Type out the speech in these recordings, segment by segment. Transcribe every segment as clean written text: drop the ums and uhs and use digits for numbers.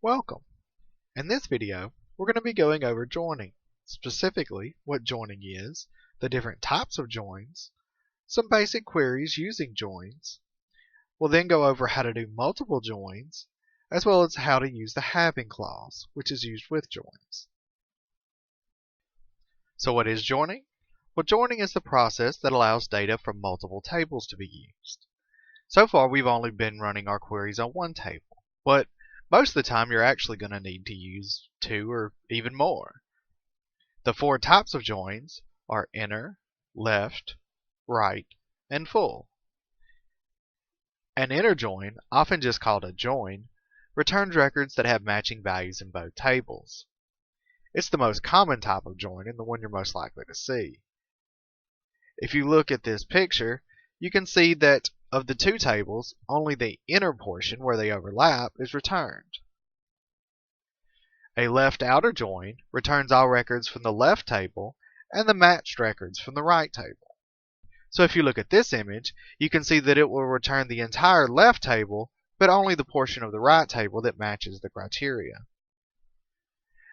Welcome! In this video, we're going to be going over joining, specifically what joining is, the different types of joins, some basic queries using joins. We'll then go over how to do multiple joins, as well as how to use the having clause, which is used with joins. So what is joining? Well, joining is the process that allows data from multiple tables to be used. So far, we've only been running our queries on one table, but most of the time you're actually going to need to use two or even more. The four types of joins are inner, left, right, and full. An inner join, often just called a join, returns records that have matching values in both tables. It's the most common type of join and the one you're most likely to see. If you look at this picture, you can see that of the two tables, only the inner portion where they overlap is returned. A left outer join returns all records from the left table and the matched records from the right table. So if you look at this image, you can see that it will return the entire left table, but only the portion of the right table that matches the criteria.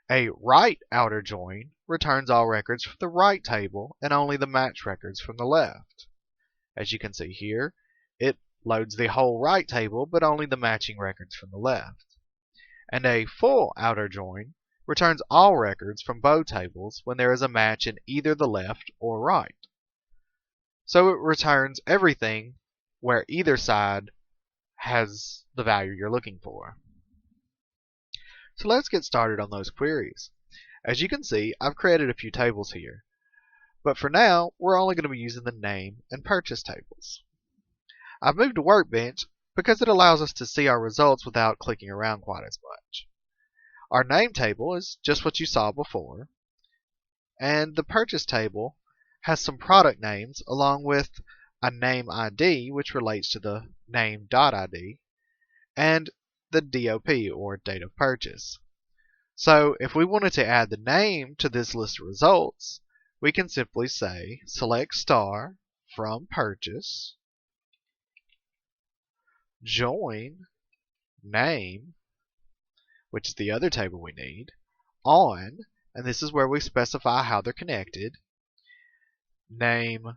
A right outer join returns all records from the right table and only the matched records from the left. As you can see here, it loads the whole right table but only the matching records from the left. And a full outer join returns all records from both tables when there is a match in either the left or right. So it returns everything where either side has the value you're looking for. So let's get started on those queries. As you can see, I've created a few tables here. But for now, we're only going to be using the name and purchase tables. I've moved to Workbench because it allows us to see our results without clicking around quite as much. Our name table is just what you saw before, and the purchase table has some product names along with a name ID, which relates to the name.id, and the DOP, or date of purchase. So if we wanted to add the name to this list of results, we can simply say select star from purchase, join name, which is the other table we need, on, and this is where we specify how they're connected, name.id.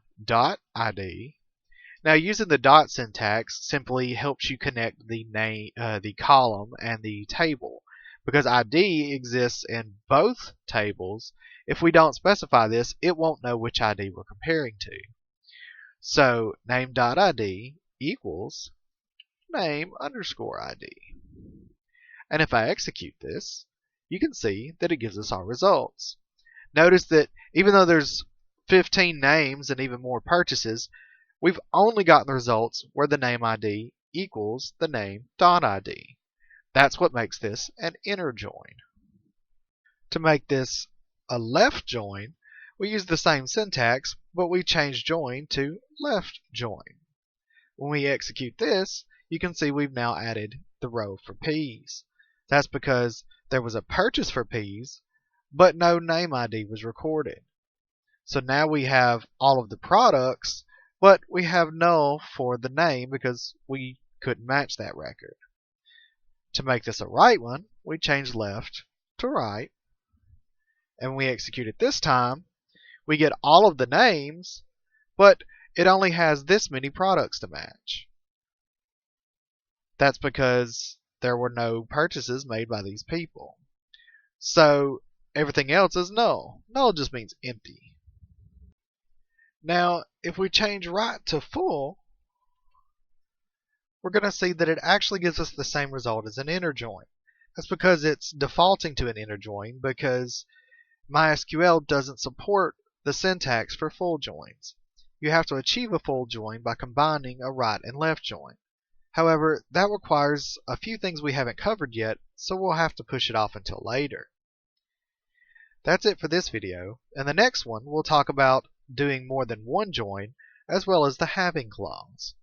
Now using the dot syntax simply helps you connect the name, the column and the table, because ID exists in both tables. If we don't specify this, it won't know which ID we're comparing to. So name.id equals name_ID. And if I execute this, you can see that it gives us our results. Notice that even though there's 15 names and even more purchases, we've only gotten the results where the name ID equals the name.id. That's what makes this an inner join. To make this a left join, we use the same syntax, but we change join to left join. When we execute this, you can see we've now added the row for peas. That's because there was a purchase for peas, but no name ID was recorded. So now we have all of the products, but we have null for the name because we couldn't match that record. To make this a right one, we change left to right. And when we execute it this time, we get all of the names, but it only has this many products to match. That's because there were no purchases made by these people. So everything else is null. Null just means empty. Now, if we change right to full, we're going to see that it actually gives us the same result as an inner join. That's because it's defaulting to an inner join because MySQL doesn't support the syntax for full joins. You have to achieve a full join by combining a right and left join. However, that requires a few things we haven't covered yet, so we'll have to push it off until later. That's it for this video. In the next one, we'll talk about doing more than one join, as well as the having clause.